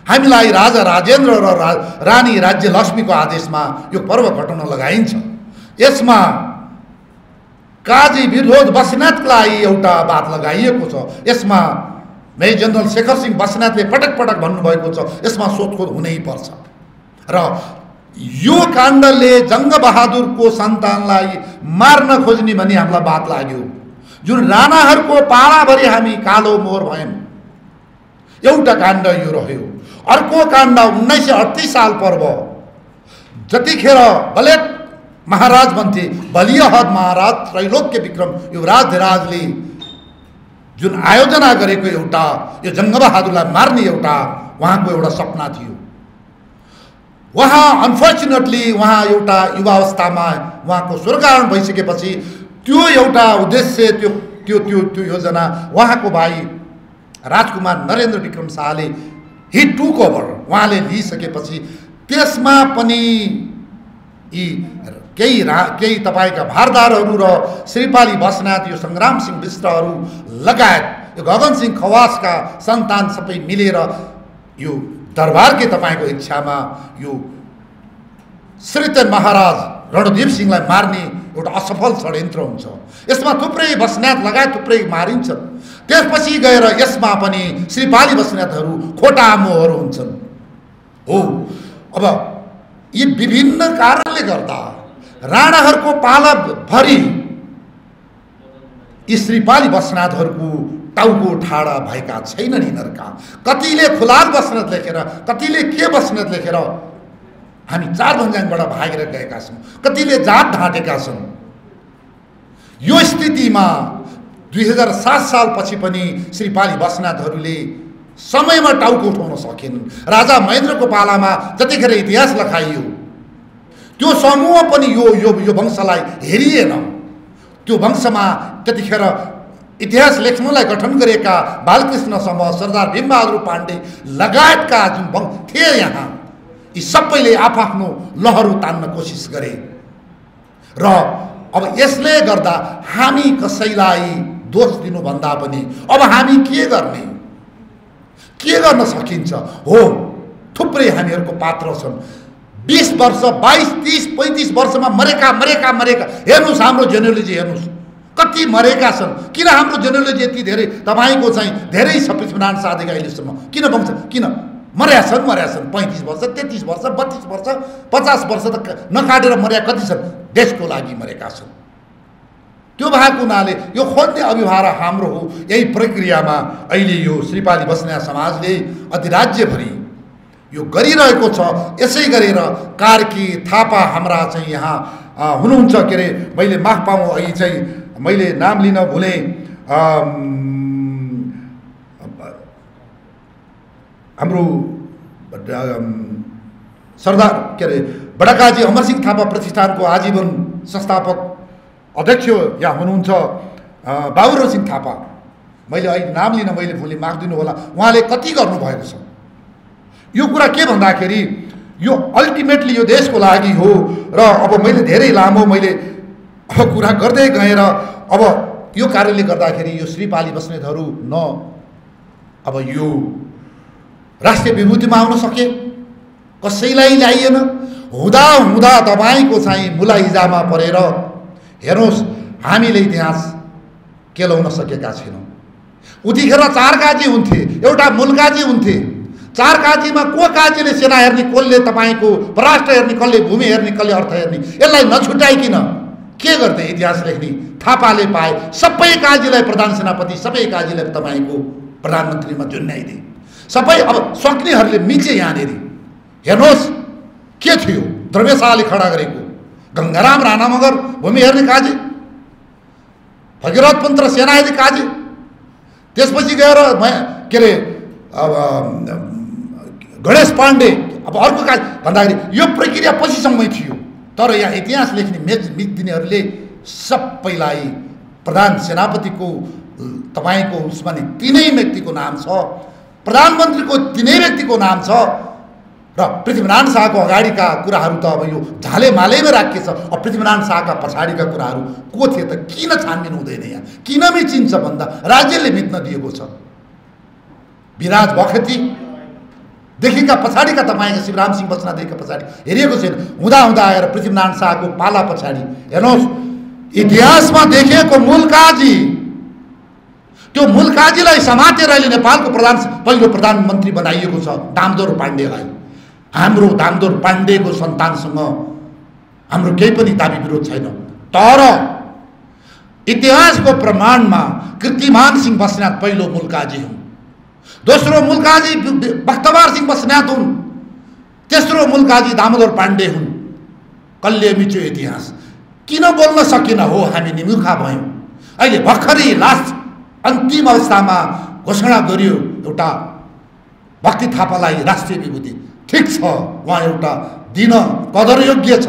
हामीलाई राजा राजेन्द्र र रानी राज्य लक्ष्मीको आदेशमा यो पर्व घटाउन लगाइन्छ। यसमा काजी विरोध बस्नेतलाई एउटा बात लगाइएको छ। यसमा मेजर जनरल शेखर सिंह बस्नेतले पटक पटक भन्नुभएको छ, यसमा सोधखोज हुनै पर्छ। र यो काण्डले जङ्गबहादुरको सन्तानलाई मार्न खोज्ने भन्ने हामीलाई बात लाग्यो। जुन राणाहरूको पालाभरि हामी कालो मोहर भयौँ, एउटा काण्ड यो रह्यो। अर्को काण्ड 1938 साल पर्व, जतिखेर बलेट महाराज भन्थे बलियाहद महाराज त्रैलोक्य विक्रम युवराज धिराजले जुन आयोजना गरेको एउटा यो जङ्गबहादुरलाई मार्ने एउटा उहाँको एउटा सपना थियो। उहाँ अनफर्चुनेटली उहाँ एउटा युवावस्थामा उहाँको स्वर्गारोहण भइसकेपछि त्यो एउटा उद्देश्य, त्यो योजना उहाँको भाइ राजकुमार नरेन्द्र विक्रम शाहले हि टुक ओभर, उहाँले लिइसकेपछि त्यसमा पनि यी केही तपाईँका भारदारहरू र श्रीपाली बस्नेत, यो सङ्ग्राम सिंह विष्टहरू लगायत यो गगन सिंह खवासका सन्तान सबै मिलेर यो दरबारकै तपाईँको इच्छामा यो श्रीतन महाराज रणदीप सिंहलाई मार्ने एउटा असफल षड्यन्त्र हुन्छ। यसमा थुप्रै बस्नेत लगायत थुप्रै मारिन्छ। त्यसपछि गएर यसमा पनि श्रीपाली बस्नेतहरू खोटा मोहहरू हुन्छन्। हो, अब यी विभिन्न कारणले गर्दा राणाहरूको पालाभरि यी श्रीपाली बस्नेतहरूको टाउको ठाडा भएका छैनन्। यिनीहरूका कतिले खुलाल बस्नेत लेखेर, कतिले के बस्नेत लेखेर हामी चार भन्ज्याङबाट भागेर गएका छौँ, कतिले जात ढाँटेका छन्। यो स्थितिमा 2007 सालपछि पनि श्रीपाली बस्नेतहरूले समयमा टाउको उठाउन सकेनन्। राजा महेन्द्रको पालामा जतिखेर इतिहास लेखाइयो त्यो समूह पनि यो वंशलाई हेरिएन। त्यो वंशमा त्यतिखेर इतिहास लेख्नलाई गठन गरेका बालकृष्ण समूह, सरदार भीमबहादुर पाण्डे लगायतका जुन थिए यहाँ, यी सबैले आफ्नो लहरो तान्न कोसिस गरे। र अब यसले गर्दा हामी कसैलाई दोष दिनुभन्दा पनि अब हामी के गर्ने, के गर्न सकिन्छ? हो, थुप्रै हामीहरूको पात्र छन्। 20 वर्ष 22 30 35 वर्षमा मरेका हेर्नुहोस्, हाम्रो जेनेरोलोजी हेर्नुहोस् कति मरेका छन्। किन हाम्रो जेनेरोलोजी यति धेरै? तपाईँको चाहिँ धेरै छ पृथ्वीनारायण शाहदेखि अहिलेसम्म किन वंश किन मर्या छन् 35 वर्ष 33 वर्ष 32 वर्ष 50 वर्ष त नकाटेर मर्या कति छन्? देशको लागि मरेका छन्। त्यो भएको हुनाले यो खोज्ने अभिभार हाम्रो हो। यही प्रक्रियामा अहिले यो श्रीपाली बस्नेत समाजले अधिराज्यभरि यो गरिरहेको छ। यसै गरेर कार्की थापा हाम्रा चाहिँ यहाँ हुनुहुन्छ। के अरे, मैले माफ पाऊँ, अहिले चाहिँ मैले नाम लिन भुलेँ, हाम्रो सरदार के अरे बडाकाजी अमरसिंह थापा प्रतिष्ठानको आजीवन संस्थापक अध्यक्ष यहाँ हुनुहुन्छ बाबुराम सिंह थापा। मैले अहिले नाम लिन मैले भुलेँ, माफ दिनु होला। उहाँले कति गर्नुभएको छ यो कुरा के भन्दाखेरि यो अल्टिमेटली यो देशको लागि हो। र अब मैले धेरै लामो अब कुरा गर्दै गएर अब यो कार्यले गर्दाखेरि यो श्रीपाली बस्नेतहरू अब यो राष्ट्रिय विभूतिमा आउन सके, कसैलाई ल्याइएन। हुँदा तपाईँको चाहिँ मुलाहिजामा परेर हेर्नुहोस्, हामीले इतिहास केलाउन सकेका छैनौँ। उतिखेर 4 काजी हुन्थे, एउटा मुलकाजी हुन्थे। 4 काजीमा को काजीले सेना हेर्ने, कसले तपाईँको परराष्ट्र हेर्ने, कसले भूमि हेर्ने, कसले अर्थ हेर्ने, यसलाई नछुटाइकिन के गर्थे इतिहास लेख्ने? थापाले पाए सबै काजीलाई प्रधान सेनापति, सबै काजीलाई तपाईँको प्रधानमन्त्रीमा जुन्याइदिए। सबै अब सक्नेहरूले मिचे यहाँनिर हेर्नुहोस् के थियो। द्रव्यशालाले खडा गरेको गङ्गाराम राणा मगर भूमि हेर्ने काजी, भगीरथ पन्त सेना हेर्ने काजी, त्यसपछि गएर के अरे अब गणेश पाण्डे अब अर्को काजी भन्दाखेरि यो प्रक्रिया पछिसम्मै थियो। तर यहाँ इतिहास लेख्ने मिच दिनेहरूले सबैलाई प्रधान सेनापतिको तपाईँको उसमा नि 3 व्यक्तिको नाम छ, प्रधानमन्त्रीको 3 व्यक्तिको नाम छ। र पृथ्वीनारायण शाहको अगाडिका कुराहरू त अब यो झाले मालैमा राखिएछ। अब पृथ्वीनारायण शाहका पछाडिका कुराहरू को थिए त? किन छानबिन हुँदैन यहाँ? किन मिचिन्छ भन्दा राज्यले मिच्न दिएको छ। विराज बखेतीदेखिका पछाडिका तपाईँका शिवराम सिंह बस्नेतदेखिका पछाडि हेरिएको छैन। हुँदा आएर पृथ्वीनारायण शाहको पाला पछाडि हेर्नुहोस्, इतिहासमा देखिएको मुलकाजी, त्यो मुलकाजीलाई समातेर अहिले नेपालको पहिलो प्रधानमन्त्री बनाइएको छ दामोदर पाण्डेलाई। हाम्रो दामोदर पाण्डेको सन्तानसँग हाम्रो केही पनि दाबी विरोध छैन। तर इतिहासको प्रमाणमा कीर्तिमान सिंह बस्नेत पहिलो मुलकाजी हुन्, दोस्रो मुलकाजी बख्तबार सिंह बस्नेत हुन्, तेस्रो मुलकाजी दामोदर पाण्डे हुन्। कसले मिच्यो इतिहास? किन बोल्न सकिन? हो, हामी निमुखा भयौँ। अहिले भर्खरै लास्ट अन्तिम अवस्थामा घोषणा गरियो एउटा भक्ति थापालाई राष्ट्रिय विभूति। ठिक छ, उहाँ एउटा दिन कदरयोग्य छ।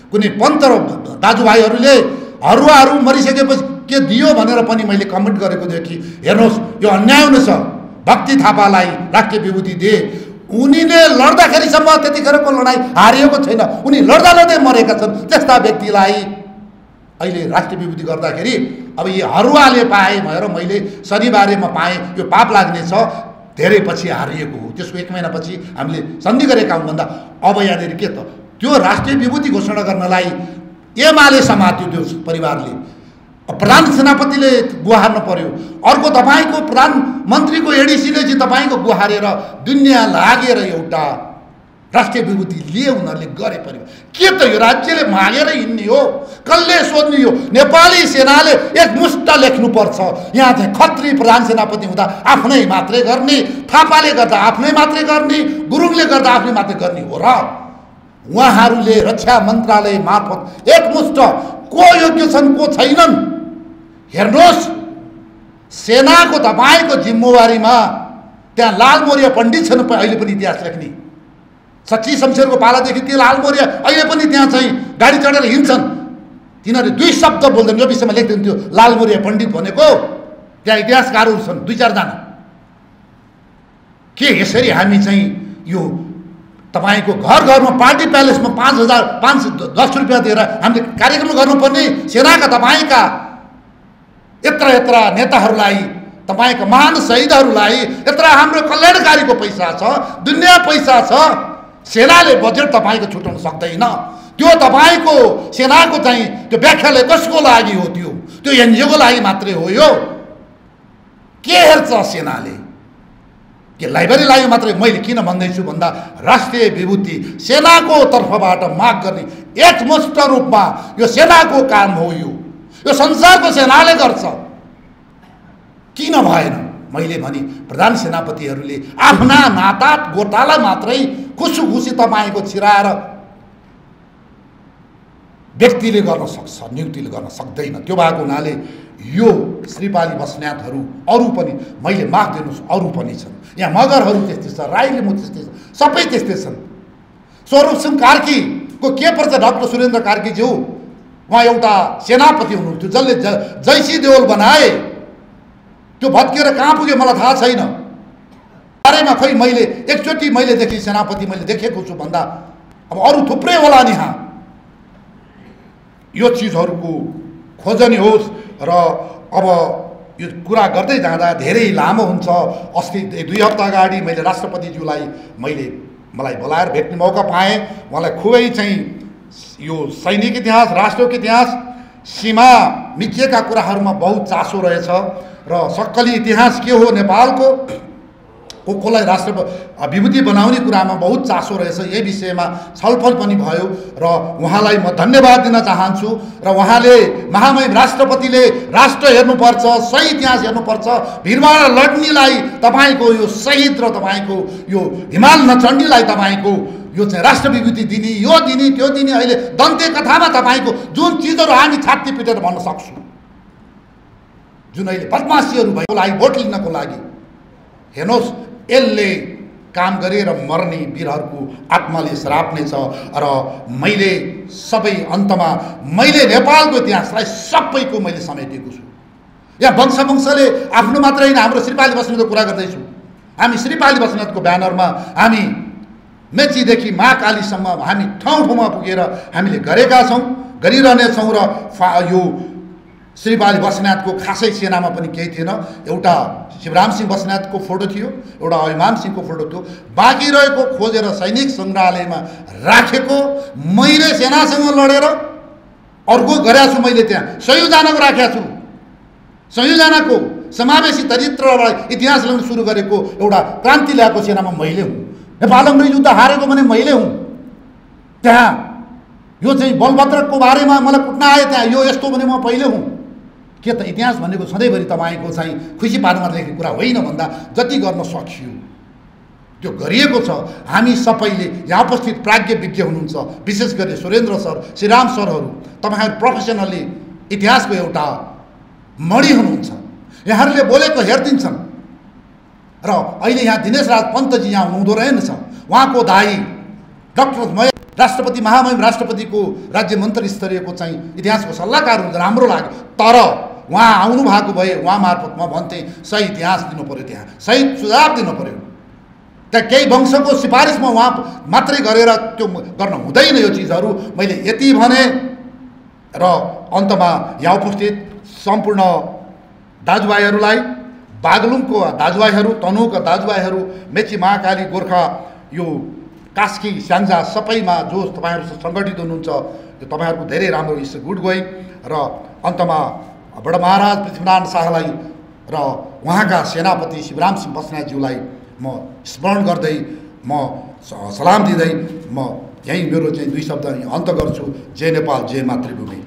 कुनै पन्त र दाजुभाइहरूले हरुवाहरू मरिसकेपछि के दियो भनेर पनि मैले कमेन्ट गरेको थिएँ कि हेर्नुहोस् यो अन्याय हुनेछ, भक्ति थापालाई राष्ट्रिय विभूति दिए। उनीले लड्दाखेरिसम्म त्यतिखेरको लडाइँ हारिएको छैन, उनी लड्दै मरेका छन्। त्यस्ता व्यक्तिलाई अहिले राष्ट्रिय विभूति गर्दाखेरि अब यी हरुवाले पाए भनेर मैले शनिबारेमा पाएँ, यो पाप लाग्नेछ। धेरै पछि हारिएको हो। त्यसको 1 महिनापछि हामीले सन्धि गरेका हौँ भन्दा अब यहाँनिर के त त्यो राष्ट्रिय विभूति घोषणा गर्नलाई एमाले समात्यो त्यो परिवारले। प्रधान सेनापतिले गुहार्न पर्यो। अर्को तपाईँको प्रधानमन्त्रीको एडिसीले चाहिँ तपाईँको गुहारेर दुनियाँ लागेर एउटा राष्ट्रिय विभूति लिए उनीहरूले गरे परिवार। के त यो राज्यले मागेर हिँड्ने हो? कसले सोध्ने हो? नेपाली सेनाले एकमुष्ट लेख्नुपर्छ। यहाँ चाहिँ खत्री प्रधान सेनापति हुँदा आफ्नै मात्रै गर्ने, थापाले गर्दा आफ्नै मात्रै गर्ने, गुरुङले गर्दा आफ्नै मात्रै गर्ने हो र? उहाँहरूले रक्षा मन्त्रालय मार्फत एकमुष्ट को योग्य छन् को छैनन् हेर्नुहोस्। सेनाको तपाईँको जिम्मेवारीमा त्यहाँ लालमोरिया पण्डित छन् अहिले पनि इतिहास लेख्ने। सच्ची शमशेरको पालादेखि ती लालमोरिया अहिले पनि त्यहाँ चाहिँ गाडी चढेर हिँड्छन्। तिनीहरूले 2 शब्द बोल्दैन। यो विषयमा लेख्दैन थियो लालमोरिया पण्डित भनेको। त्यहाँ इतिहासकारहरू छन् 2-4 जना। के यसरी हामी चाहिँ यो तपाईँको घर घरमा पार्टी प्यालेसमा 5,510 रुपियाँ दिएर हामीले कार्यक्रम गर्नुपर्ने सेनाका तपाईँका यत्र नेताहरूलाई, तपाईँका महान शहीदहरूलाई यत्र हाम्रो कल्याणकारीको पैसा छ, दुनियाँ पैसा छ। सेनाले बजेट तपाईँको छुटाउन सक्दैन। त्यो तपाईँको सेनाको चाहिँ त्यो व्याख्याले कसको लागि हो? त्यो एनजिओको लागि मात्रै हो। यो के हेर्छ सेनाले? के लाइब्रेरी लाग्यो मात्रै? मैले किन भन्दैछु भन्दा राष्ट्रिय विभूति सेनाको तर्फबाट माग गर्ने एकमुष्ट रूपमा यो सेनाको काम हो। यो संसारको सेनाले गर्छ। किन भएन? मैले भने प्रधान सेनापतिहरूले आफ्ना नाता गोताला मात्रै खुसी तपाईँको छिराएर व्यक्तिले गर्न सक्छ, नियुक्तिले गर्न सक्दैन। त्यो भएको हुनाले यो श्रीपाली बस्नेतहरू अरू पनि मैले माग दिनुहोस्, अरू पनि छन्। यहाँ मगरहरू त्यस्तै छ, राई लिम्बू त्यस्तै छ, सबै त्यस्तै छन्। स्वरूप सिंह कार्कीको के पर्छ? डाक्टर सुरेन्द्र कार्कीज्यू उहाँ एउटा सेनापति हुनुहुन्थ्यो जसले जैसी देवल बनाए। त्यो भत्किएर कहाँ पुग्यो मलाई थाहा छैन। बारेमा खै मैले एकचोटि मैले देखेँ सेनापति मैले देखेको छु भन्दा अब अरू थुप्रै होला नि। यहाँ यो चिजहरूको खोजनी होस्। र अब यो कुरा गर्दै जाँदा धेरै लामो हुन्छ। अस्ति 2 हप्ता अगाडि मैले राष्ट्रपतिज्यूलाई मलाई बोलाएर भेट्ने मौका पाएँ। उहाँलाई खुबै चाहिँ यो सैनिक इतिहास, राष्ट्रको इतिहास, सीमा मिचिएका कुराहरूमा बहुत चासो रहेछ र सक्कली इतिहास के हो नेपालको कसलाई राष्ट्र विभूति बनाउने कुरामा बहुत चासो रहेछ। यही विषयमा छलफल पनि भयो र उहाँलाई म धन्यवाद दिन चाहन्छु। र उहाँले महामहिम राष्ट्रपतिले राष्ट्र हेर्नुपर्छ, सही इतिहास हेर्नुपर्छ, भिरमार लड्नेलाई तपाईँको यो शहीद र तपाईँको यो हिमाल नचढ्नेलाई तपाईँको यो चाहिँ राष्ट्र विभूति दिने, यो दिने त्यो दिने। अहिले दन्ते कथामा तपाईँको जुन चिजहरू हामी छाती पिटेर भन्न सक्छौँ, जुन अहिले बदमासीहरू भएको लागि भोट लिनको लागि हेर्नुहोस्, यसले काम गरेर मर्ने वीरहरूको आत्माले श्राप्ने छ। र मैले सबै अन्तमा मैले नेपालको इतिहासलाई सबैको मैले समेटेको छु। यहाँ वंशले आफ्नो मात्रै होइन, हाम्रो श्रीपाली बस्नेतको कुरा गर्दैछु। हामी श्रीपाली बस्नेतको ब्यानरमा हामी मेचीदेखि महाकालीसम्म हामी ठाउँ ठाउँमा पुगेर हामीले गरेका छौँ, गरिरहनेछौँ। र यो श्रीपाली बस्नेतको खासै सेनामा पनि केही थिएन। एउटा शिवराम सिंह बस्नेतको फोटो थियो, एउटा अभिमान सिंहको फोटो थियो। बाँकी रहेको खोजेर सैनिक सङ्ग्रहालयमा राखेको मैले सेनासँग लडेर अर्को गरेका छु। मैले त्यहाँ 100 जनाको राखेको छु। 100 जनाको समावेशी चरित्रबाट इतिहास ल्याउन सुरु गरेको एउटा क्रान्ति ल्याएको सेनामा मैले हुँ। नेपालमा युद्ध हारेको भने मैले हुँ। त्यहाँ यो चाहिँ बलभद्रको बारेमा मलाई कुट्न आयो, त्यहाँ यो यस्तो भने म पहिले हुँ। के त इतिहास भनेको सधैँभरि तपाईँको चाहिँ खुसी पार्नमा लेखेको कुरा होइन भन्दा जति गर्न सकियो त्यो गरिएको छ। हामी सबैले यहाँ उपस्थित प्राज्ञ विज्ञ हुनुहुन्छ, विशेष गरी सुरेन्द्र सर, श्रीराम सरहरू, तपाईँहरू प्रोफेसनली इतिहासको एउटा मणि हुनुहुन्छ। यहाँहरूले बोलेको हेरिदिन्छन्। र अहिले यहाँ दिनेश राज पन्तजी यहाँ हुनुहुँदो रहेनछ। उहाँको दाई डाक्टर राष्ट्रपति महामहिम राष्ट्रपतिको राज्य मन्त्री स्तरीयको चाहिँ इतिहासको सल्लाहकार हुन्छ, राम्रो लाग्यो। तर उहाँ आउनु भएको भए उहाँ मार्फत म भन्थेँ सही इतिहास दिनु पऱ्यो, त्यहाँ सही सुझाव दिनु पऱ्यो। त्यहाँ केही वंशको सिफारिसमा उहाँ मात्रै गरेर त्यो गर्न हुँदैन यो चिजहरू। मैले यति भने र अन्तमा यहाँ उपस्थित सम्पूर्ण दाजुभाइहरूलाई बागलुङको दाजुभाइहरू, तनहुँका दाजुभाइहरू, मेची महाकाली गोर्खा यो कास्की स्याङ्जा सबैमा जो तपाईँहरू सङ्गठित हुनुहुन्छ, यो तपाईँहरूको धेरै राम्रो इट्स गुड गोइङ। र अन्तमा बडा महाराज पृथ्वीनारायण शाहलाई र उहाँका सेनापति शिवराम सिंह बस्नेतज्यूलाई म स्मरण गर्दै म सलाम दिँदै म यहीँ मेरो चाहिँ 2 शब्द अन्त गर्छु। जय नेपाल, जय मातृभूमि।